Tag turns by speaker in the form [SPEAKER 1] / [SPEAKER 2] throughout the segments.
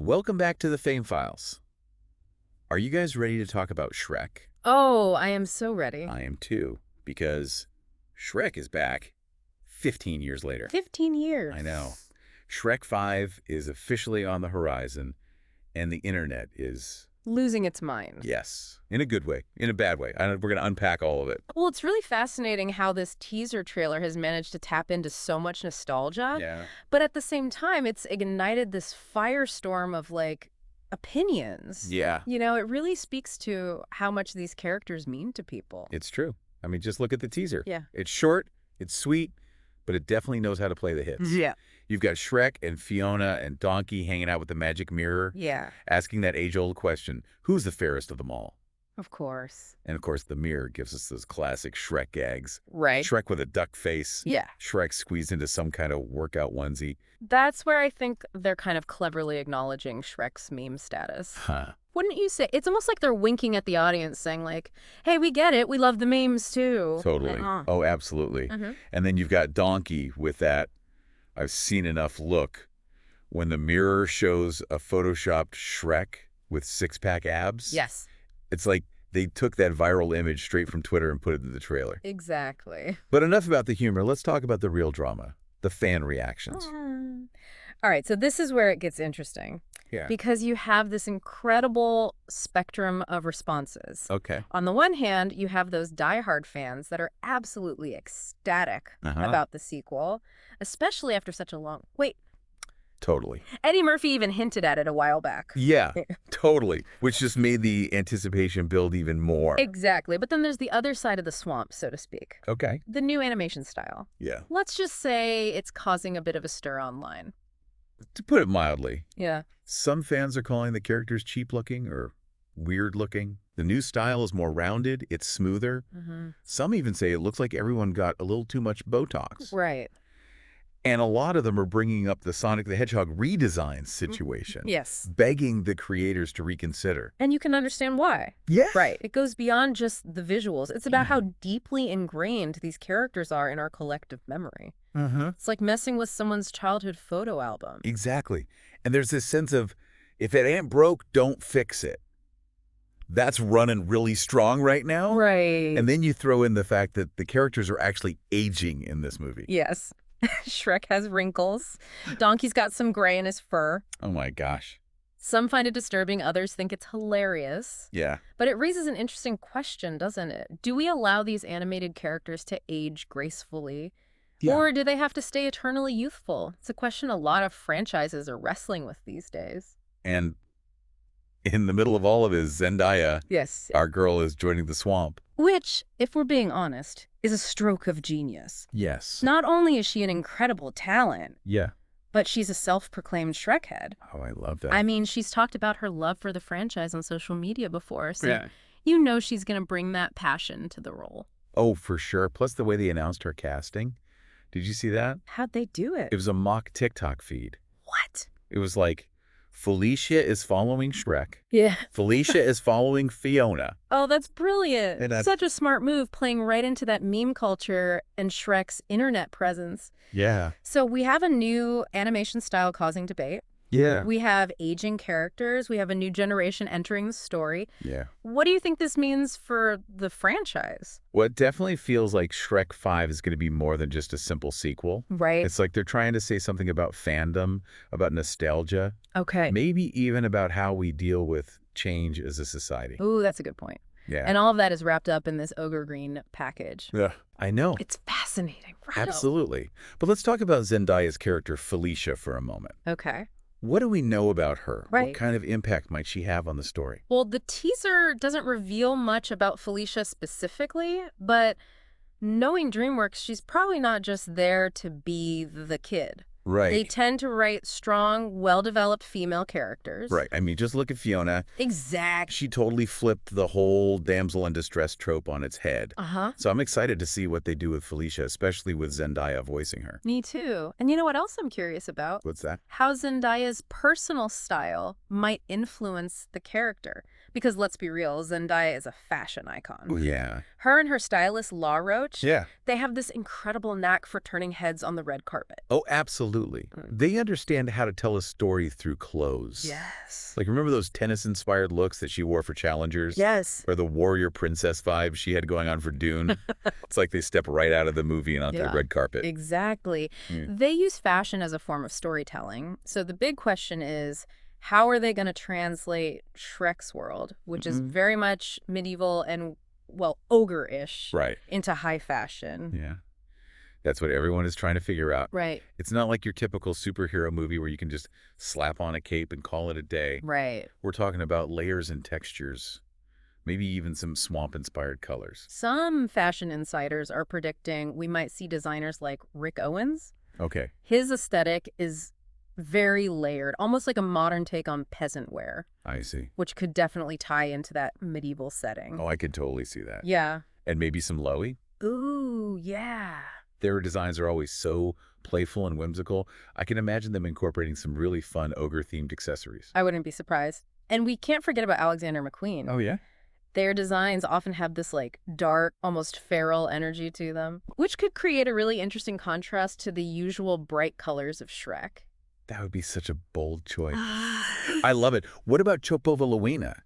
[SPEAKER 1] Welcome back to the Fame Files. Are you guys ready to talk about Shrek?
[SPEAKER 2] Oh, I am so ready.
[SPEAKER 1] I am too, because Shrek is back 15 years later.
[SPEAKER 2] 15 years.
[SPEAKER 1] I know. Shrek 5 is officially on the horizon, and the internet is...
[SPEAKER 2] Losing its mind.
[SPEAKER 1] Yes. In a good way. In a bad way. We're going to unpack all of it.
[SPEAKER 2] Well, it's really fascinating how this teaser trailer has managed to tap into so much nostalgia.
[SPEAKER 1] Yeah.
[SPEAKER 2] But at the same time, it's ignited this firestorm of, opinions.
[SPEAKER 1] Yeah.
[SPEAKER 2] You know, it really speaks to how much these characters mean to people.
[SPEAKER 1] It's true. I mean, just look at the teaser.
[SPEAKER 2] Yeah.
[SPEAKER 1] It's short, it's sweet, but it definitely knows how to play the hits.
[SPEAKER 2] Yeah.
[SPEAKER 1] You've got Shrek and Fiona and Donkey hanging out with the magic mirror.
[SPEAKER 2] Yeah.
[SPEAKER 1] Asking that age-old question, who's the fairest of them all?
[SPEAKER 2] Of course.
[SPEAKER 1] And, of course, the mirror gives us those classic Shrek gags.
[SPEAKER 2] Right.
[SPEAKER 1] Shrek with a duck face.
[SPEAKER 2] Yeah.
[SPEAKER 1] Shrek squeezed into some kind of workout onesie.
[SPEAKER 2] That's where I think they're kind of cleverly acknowledging Shrek's meme status.
[SPEAKER 1] Huh.
[SPEAKER 2] Wouldn't you say? It's almost like they're winking at the audience saying hey, we get it. We love the memes too.
[SPEAKER 1] Totally. Oh, absolutely. And then you've got Donkey with that I've seen enough look when the mirror shows a photoshopped Shrek with six-pack abs.
[SPEAKER 2] Yes.
[SPEAKER 1] It's like they took that viral image straight from Twitter and put it in the trailer.
[SPEAKER 2] Exactly.
[SPEAKER 1] But enough about the humor. Let's talk about the real drama, the fan reactions.
[SPEAKER 2] All right, so this is where it gets interesting.
[SPEAKER 1] Yeah.
[SPEAKER 2] Because you have this incredible spectrum of responses.
[SPEAKER 1] Okay.
[SPEAKER 2] On the one hand, you have those diehard fans that are absolutely ecstatic about the sequel, especially after such a long... Wait.
[SPEAKER 1] Totally.
[SPEAKER 2] Eddie Murphy even hinted at it a while back.
[SPEAKER 1] Yeah, totally. Which just made the anticipation build even more.
[SPEAKER 2] Exactly. But then there's the other side of the swamp, so to speak.
[SPEAKER 1] Okay.
[SPEAKER 2] The new animation style.
[SPEAKER 1] Yeah.
[SPEAKER 2] Let's just say it's causing a bit of a stir online.
[SPEAKER 1] To put it mildly.
[SPEAKER 2] Yeah.
[SPEAKER 1] Some fans are calling the characters cheap-looking or weird-looking. The new style is more rounded. It's smoother. Some even say it looks like everyone got a little too much Botox.
[SPEAKER 2] Right.
[SPEAKER 1] And a lot of them are bringing up the Sonic the Hedgehog redesign situation.
[SPEAKER 2] Yes.
[SPEAKER 1] Begging the creators to reconsider.
[SPEAKER 2] And you can understand why.
[SPEAKER 1] Yeah.
[SPEAKER 2] Right. It goes beyond just the visuals. It's about how deeply ingrained these characters are in our collective memory. It's like messing with someone's childhood photo album.
[SPEAKER 1] Exactly. And there's this sense of, if it ain't broke, don't fix it. That's running really strong right now.
[SPEAKER 2] Right.
[SPEAKER 1] And then you throw in the fact that the characters are actually aging in this movie.
[SPEAKER 2] Yes. Shrek has wrinkles. Donkey's got some gray in his fur.
[SPEAKER 1] Oh my gosh.
[SPEAKER 2] Some find it disturbing, others think it's hilarious.
[SPEAKER 1] Yeah.
[SPEAKER 2] But it raises an interesting question, doesn't it? Do we allow these animated characters to age gracefully?
[SPEAKER 1] Yeah.
[SPEAKER 2] Or do they have to stay eternally youthful? It's a question a lot of franchises are wrestling with these days.
[SPEAKER 1] And in the middle of all of it, Zendaya,
[SPEAKER 2] Yes.
[SPEAKER 1] our girl, is joining the swamp.
[SPEAKER 2] Which, if we're being honest, is a stroke of genius.
[SPEAKER 1] Yes.
[SPEAKER 2] Not only is she an incredible talent,
[SPEAKER 1] Yeah.
[SPEAKER 2] but she's a self-proclaimed Shrek head.
[SPEAKER 1] Oh, I love that.
[SPEAKER 2] I mean, she's talked about her love for the franchise on social media before, so
[SPEAKER 1] Yeah.
[SPEAKER 2] you know she's going to bring that passion to the role.
[SPEAKER 1] Oh, for sure. Plus the way they announced her casting. Did you see that?
[SPEAKER 2] How'd they do it?
[SPEAKER 1] It was a mock TikTok feed.
[SPEAKER 2] What?
[SPEAKER 1] It was like, Felicia is following Shrek.
[SPEAKER 2] Yeah.
[SPEAKER 1] Felicia is following Fiona.
[SPEAKER 2] Oh, that's brilliant.
[SPEAKER 1] And
[SPEAKER 2] Such a smart move, playing right into that meme culture and Shrek's internet presence.
[SPEAKER 1] Yeah.
[SPEAKER 2] So we have a new animation style causing debate.
[SPEAKER 1] Yeah.
[SPEAKER 2] We have aging characters. We have a new generation entering the story.
[SPEAKER 1] Yeah.
[SPEAKER 2] What do you think this means for the franchise?
[SPEAKER 1] Well, it definitely feels like Shrek 5 is going to be more than just a simple sequel.
[SPEAKER 2] Right.
[SPEAKER 1] It's like they're trying to say something about fandom, about nostalgia,
[SPEAKER 2] Okay.
[SPEAKER 1] maybe even about how we deal with change as a society.
[SPEAKER 2] Ooh, that's a good point.
[SPEAKER 1] Yeah.
[SPEAKER 2] And all of that is wrapped up in this ogre green package.
[SPEAKER 1] Yeah. I know.
[SPEAKER 2] It's fascinating, right?
[SPEAKER 1] Absolutely. But let's talk about Zendaya's character, Felicia, for a moment.
[SPEAKER 2] Okay.
[SPEAKER 1] What do we know about her?
[SPEAKER 2] Right.
[SPEAKER 1] What kind of impact might she have on the story?
[SPEAKER 2] Well, the teaser doesn't reveal much about Felicia specifically, but knowing DreamWorks, she's probably not just there to be the kid.
[SPEAKER 1] Right.
[SPEAKER 2] They tend to write strong, well-developed female characters.
[SPEAKER 1] Right. I mean, just look at Fiona.
[SPEAKER 2] Exactly.
[SPEAKER 1] She totally flipped the whole damsel in distress trope on its head.
[SPEAKER 2] Uh-huh.
[SPEAKER 1] So I'm excited to see what they do with Felicia, especially with Zendaya voicing her.
[SPEAKER 2] Me too. And you know what else I'm curious about?
[SPEAKER 1] What's that?
[SPEAKER 2] How Zendaya's personal style might influence the character. Because let's be real, Zendaya is a fashion icon.
[SPEAKER 1] Oh, yeah.
[SPEAKER 2] Her and her stylist, Law Roach,
[SPEAKER 1] Yeah.
[SPEAKER 2] they have this incredible knack for turning heads on the red carpet.
[SPEAKER 1] Oh, absolutely. They understand how to tell a story through clothes.
[SPEAKER 2] Yes.
[SPEAKER 1] Like, remember those tennis-inspired looks that she wore for Challengers?
[SPEAKER 2] Yes.
[SPEAKER 1] Or the warrior princess vibe she had going on for Dune? It's like they step right out of the movie and onto the red carpet.
[SPEAKER 2] Exactly. They use fashion as a form of storytelling. So the big question is, how are they going to translate Shrek's world, which is very much medieval and, well, ogre-ish, into high fashion?
[SPEAKER 1] Yeah. That's what everyone is trying to figure out.
[SPEAKER 2] Right.
[SPEAKER 1] It's not like your typical superhero movie where you can just slap on a cape and call it a day.
[SPEAKER 2] Right.
[SPEAKER 1] We're talking about layers and textures, maybe even some swamp-inspired colors.
[SPEAKER 2] Some fashion insiders are predicting we might see designers like Rick Owens.
[SPEAKER 1] Okay.
[SPEAKER 2] His aesthetic is very layered, almost like a modern take on peasant wear.
[SPEAKER 1] I see.
[SPEAKER 2] Which could definitely tie into that medieval setting.
[SPEAKER 1] Oh, I could totally see that.
[SPEAKER 2] Yeah.
[SPEAKER 1] And maybe some Loey?
[SPEAKER 2] Ooh, yeah.
[SPEAKER 1] Their designs are always so playful and whimsical. I can imagine them incorporating some really fun ogre-themed accessories.
[SPEAKER 2] I wouldn't be surprised. And we can't forget about Alexander McQueen.
[SPEAKER 1] Oh, yeah?
[SPEAKER 2] Their designs often have this, like, dark, almost feral energy to them, which could create a really interesting contrast to the usual bright colors of Shrek.
[SPEAKER 1] That would be such a bold choice. I love it. What about Chopovalowina?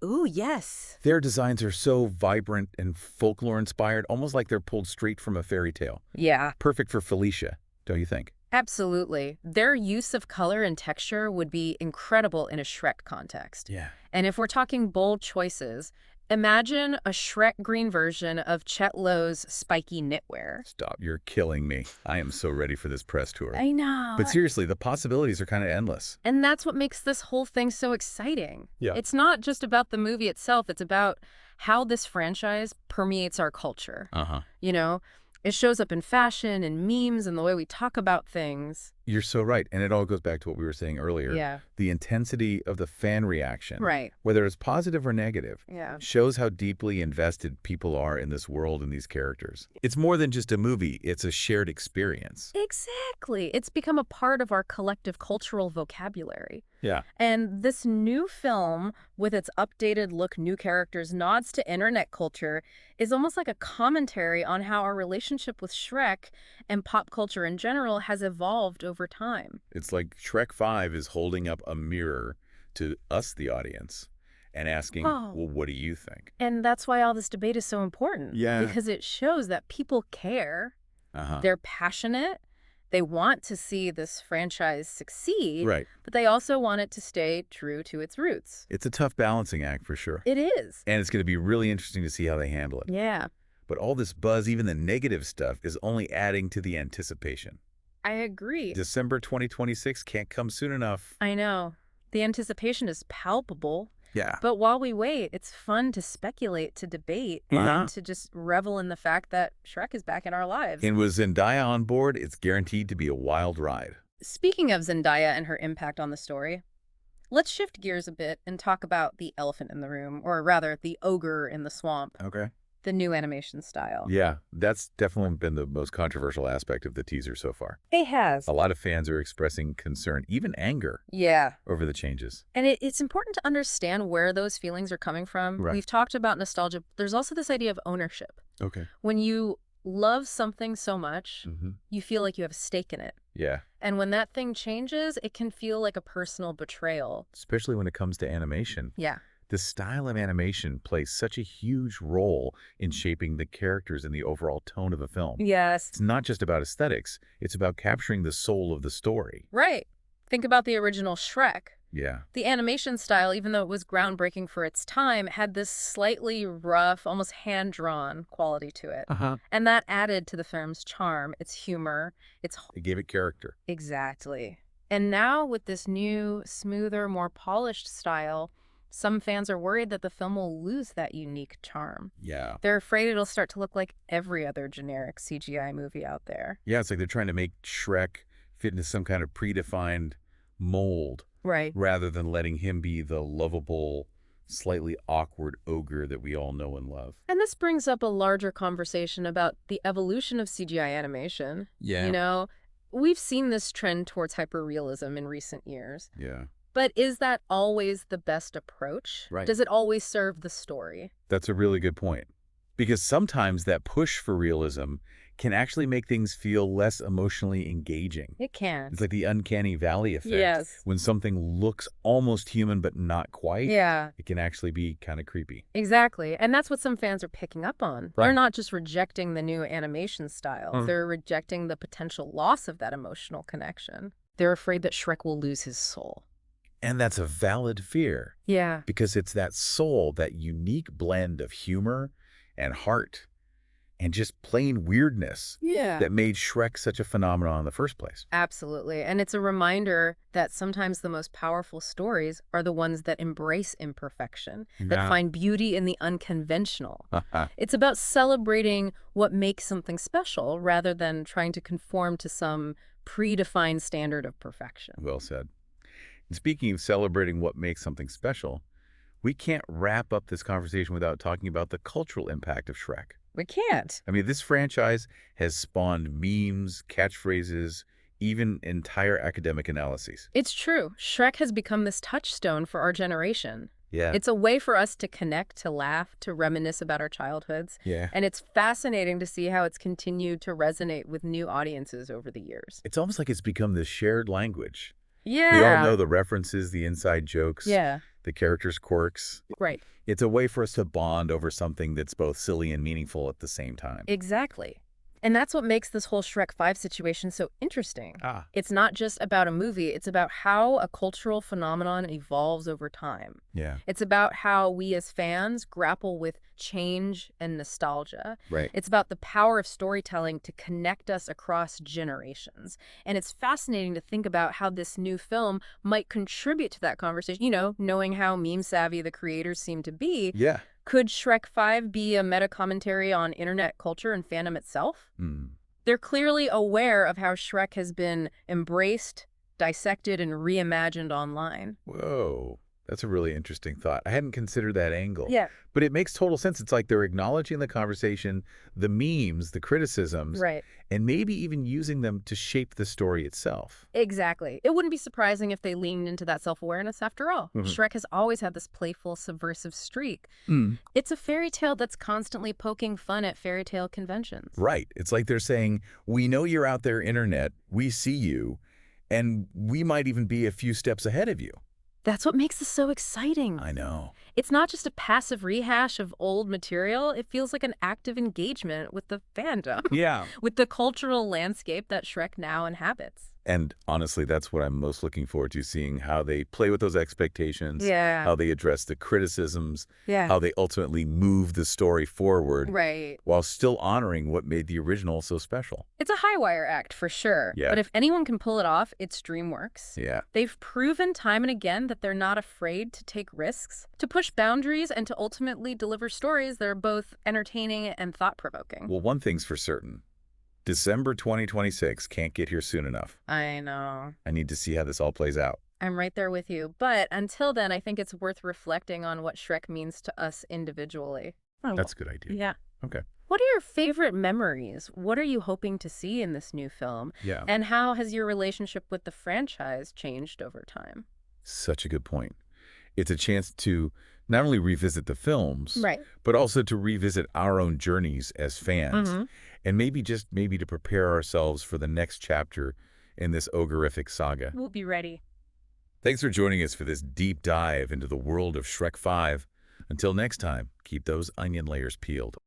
[SPEAKER 2] Ooh, yes.
[SPEAKER 1] Their designs are so vibrant and folklore-inspired, almost like they're pulled straight from a fairy tale.
[SPEAKER 2] Yeah.
[SPEAKER 1] Perfect for Felicia, don't you think?
[SPEAKER 2] Absolutely. Their use of color and texture would be incredible in a Shrek context.
[SPEAKER 1] Yeah.
[SPEAKER 2] And if we're talking bold choices, imagine a Shrek green version of Chet Lowe's spiky knitwear.
[SPEAKER 1] Stop. You're killing me. I am so ready for this press tour.
[SPEAKER 2] I know.
[SPEAKER 1] But seriously, the possibilities are kind of endless.
[SPEAKER 2] And that's what makes this whole thing so exciting.
[SPEAKER 1] Yeah.
[SPEAKER 2] It's not just about the movie itself. It's about how this franchise permeates our culture. You know, it shows up in fashion and memes and the way we talk about things.
[SPEAKER 1] You're so right. And it all goes back to what we were saying earlier.
[SPEAKER 2] Yeah.
[SPEAKER 1] The intensity of the fan reaction,
[SPEAKER 2] Right.
[SPEAKER 1] whether it's positive or negative,
[SPEAKER 2] Yeah.
[SPEAKER 1] shows how deeply invested people are in this world and these characters. It's more than just a movie. It's a shared experience.
[SPEAKER 2] Exactly. It's become a part of our collective cultural vocabulary.
[SPEAKER 1] Yeah.
[SPEAKER 2] And this new film, with its updated look, new characters, nods to internet culture, is almost like a commentary on how our relationship with Shrek and pop culture in general has evolved over time.
[SPEAKER 1] It's like Shrek 5 is holding up a mirror to us, the audience, and asking, well, what do you think?
[SPEAKER 2] And that's why all this debate is so important.
[SPEAKER 1] Yeah.
[SPEAKER 2] Because it shows that people care. They're passionate. They want to see this franchise succeed.
[SPEAKER 1] Right.
[SPEAKER 2] But they also want it to stay true to its roots.
[SPEAKER 1] It's a tough balancing act for sure.
[SPEAKER 2] It is.
[SPEAKER 1] And it's going to be really interesting to see how they handle it.
[SPEAKER 2] Yeah.
[SPEAKER 1] But all this buzz, even the negative stuff, is only adding to the anticipation.
[SPEAKER 2] I agree.
[SPEAKER 1] December 2026 can't come soon enough.
[SPEAKER 2] I know. The anticipation is palpable.
[SPEAKER 1] Yeah.
[SPEAKER 2] But while we wait, it's fun to speculate, to debate, and to just revel in the fact that Shrek is back in our lives.
[SPEAKER 1] And with Zendaya on board, it's guaranteed to be a wild ride.
[SPEAKER 2] Speaking of Zendaya and her impact on the story, let's shift gears a bit and talk about the elephant in the room, or rather, the ogre in the swamp.
[SPEAKER 1] Okay.
[SPEAKER 2] The new animation style.
[SPEAKER 1] Yeah, that's definitely been the most controversial aspect of the teaser so far.
[SPEAKER 2] It has.
[SPEAKER 1] A lot of fans are expressing concern, even anger, over the changes.
[SPEAKER 2] And it's important to understand where those feelings are coming from.
[SPEAKER 1] Right.
[SPEAKER 2] We've talked about nostalgia. There's also this idea of ownership.
[SPEAKER 1] Okay.
[SPEAKER 2] When you love something so much, you feel like you have a stake in it.
[SPEAKER 1] Yeah.
[SPEAKER 2] And when that thing changes, it can feel like a personal betrayal.
[SPEAKER 1] Especially when it comes to animation.
[SPEAKER 2] Yeah.
[SPEAKER 1] The style of animation plays such a huge role in shaping the characters and the overall tone of a film.
[SPEAKER 2] Yes.
[SPEAKER 1] It's not just about aesthetics. It's about capturing the soul of the story.
[SPEAKER 2] Right. Think about the original Shrek.
[SPEAKER 1] Yeah.
[SPEAKER 2] The animation style, even though it was groundbreaking for its time, had this slightly rough, almost hand-drawn quality to it. And that added to the film's charm, its humor, its...
[SPEAKER 1] It gave it character.
[SPEAKER 2] Exactly. And now with this new, smoother, more polished style, some fans are worried that the film will lose that unique charm.
[SPEAKER 1] Yeah.
[SPEAKER 2] They're afraid it'll start to look like every other generic CGI movie out there.
[SPEAKER 1] Yeah, it's like they're trying to make Shrek fit into some kind of predefined mold.
[SPEAKER 2] Right.
[SPEAKER 1] Rather than letting him be the lovable, slightly awkward ogre that we all know and love.
[SPEAKER 2] And this brings up a larger conversation about the evolution of CGI animation.
[SPEAKER 1] Yeah.
[SPEAKER 2] You know, we've seen this trend towards hyperrealism in recent years.
[SPEAKER 1] Yeah.
[SPEAKER 2] But is that always the best approach?
[SPEAKER 1] Right.
[SPEAKER 2] Does it always serve the story?
[SPEAKER 1] That's a really good point. Because sometimes that push for realism can actually make things feel less emotionally engaging.
[SPEAKER 2] It can.
[SPEAKER 1] It's like the uncanny valley effect.
[SPEAKER 2] Yes.
[SPEAKER 1] When something looks almost human but not quite,
[SPEAKER 2] Yeah.
[SPEAKER 1] it can actually be kind of creepy.
[SPEAKER 2] Exactly. And that's what some fans are picking up on.
[SPEAKER 1] Right.
[SPEAKER 2] They're not just rejecting the new animation style. They're rejecting the potential loss of that emotional connection. They're afraid that Shrek will lose his soul.
[SPEAKER 1] And that's a valid fear.
[SPEAKER 2] Yeah.
[SPEAKER 1] Because it's that soul, that unique blend of humor and heart and just plain weirdness that made Shrek such a phenomenon in the first place.
[SPEAKER 2] Absolutely. And it's a reminder that sometimes the most powerful stories are the ones that embrace imperfection, that find beauty in the unconventional. It's about celebrating what makes something special rather than trying to conform to some predefined standard of perfection.
[SPEAKER 1] Well said. And speaking of celebrating what makes something special, we can't wrap up this conversation without talking about the cultural impact of Shrek.
[SPEAKER 2] We can't.
[SPEAKER 1] I mean, this franchise has spawned memes, catchphrases, even entire academic analyses.
[SPEAKER 2] It's true. Shrek has become this touchstone for our generation.
[SPEAKER 1] Yeah.
[SPEAKER 2] It's a way for us to connect, to laugh, to reminisce about our childhoods.
[SPEAKER 1] Yeah.
[SPEAKER 2] And it's fascinating to see how it's continued to resonate with new audiences over the years.
[SPEAKER 1] It's almost like it's become this shared language.
[SPEAKER 2] Yeah.
[SPEAKER 1] We all know the references, the inside jokes,
[SPEAKER 2] Yeah.
[SPEAKER 1] the characters' quirks.
[SPEAKER 2] Right.
[SPEAKER 1] It's a way for us to bond over something that's both silly and meaningful at the same time.
[SPEAKER 2] Exactly. And that's what makes this whole Shrek 5 situation so interesting. It's not just about a movie. It's about how a cultural phenomenon evolves over time.
[SPEAKER 1] Yeah.
[SPEAKER 2] It's about how we as fans grapple with change and nostalgia.
[SPEAKER 1] Right.
[SPEAKER 2] It's about the power of storytelling to connect us across generations. And it's fascinating to think about how this new film might contribute to that conversation. You know, knowing how meme-savvy the creators seem to be.
[SPEAKER 1] Yeah.
[SPEAKER 2] Could Shrek 5 be a meta-commentary on internet culture and fandom itself? They're clearly aware of how Shrek has been embraced, dissected, and reimagined online.
[SPEAKER 1] Whoa. That's a really interesting thought. I hadn't considered that angle.
[SPEAKER 2] Yeah.
[SPEAKER 1] But it makes total sense. It's like they're acknowledging the conversation, the memes, the criticisms,
[SPEAKER 2] Right.
[SPEAKER 1] and maybe even using them to shape the story itself.
[SPEAKER 2] Exactly. It wouldn't be surprising if they leaned into that self-awareness after all. Shrek has always had this playful, subversive streak. It's a fairy tale that's constantly poking fun at fairy tale conventions.
[SPEAKER 1] Right. It's like they're saying, we know you're out there, internet, we see you, and we might even be a few steps ahead of you.
[SPEAKER 2] That's what makes this so exciting.
[SPEAKER 1] I know.
[SPEAKER 2] It's not just a passive rehash of old material. It feels like an active engagement with the fandom.
[SPEAKER 1] Yeah.
[SPEAKER 2] With the cultural landscape that Shrek now inhabits.
[SPEAKER 1] And honestly, that's what I'm most looking forward to, seeing how they play with those expectations,
[SPEAKER 2] Yeah.
[SPEAKER 1] how they address the criticisms,
[SPEAKER 2] Yeah.
[SPEAKER 1] how they ultimately move the story forward,
[SPEAKER 2] Right.
[SPEAKER 1] while still honoring what made the original so special.
[SPEAKER 2] It's a high-wire act, for sure.
[SPEAKER 1] Yeah.
[SPEAKER 2] But if anyone can pull it off, it's DreamWorks.
[SPEAKER 1] Yeah.
[SPEAKER 2] They've proven time and again that they're not afraid to take risks, to push boundaries, and to ultimately deliver stories that are both entertaining and thought-provoking.
[SPEAKER 1] Well, one thing's for certain. December 2026 can't get here soon enough.
[SPEAKER 2] I know.
[SPEAKER 1] I need to see how this all plays out.
[SPEAKER 2] I'm right there with you. But until then, I think it's worth reflecting on what Shrek means to us individually.
[SPEAKER 1] That's a good idea.
[SPEAKER 2] Yeah.
[SPEAKER 1] Okay.
[SPEAKER 2] What are your favorite memories? What are you hoping to see in this new film?
[SPEAKER 1] Yeah.
[SPEAKER 2] And how has your relationship with the franchise changed over time?
[SPEAKER 1] Such a good point. It's a chance to not only revisit the films,
[SPEAKER 2] Right.
[SPEAKER 1] but also to revisit our own journeys as fans. And maybe to prepare ourselves for the next chapter in this ogreific saga.
[SPEAKER 2] We'll be ready.
[SPEAKER 1] Thanks for joining us for this deep dive into the world of Shrek 5. Until next time, keep those onion layers peeled.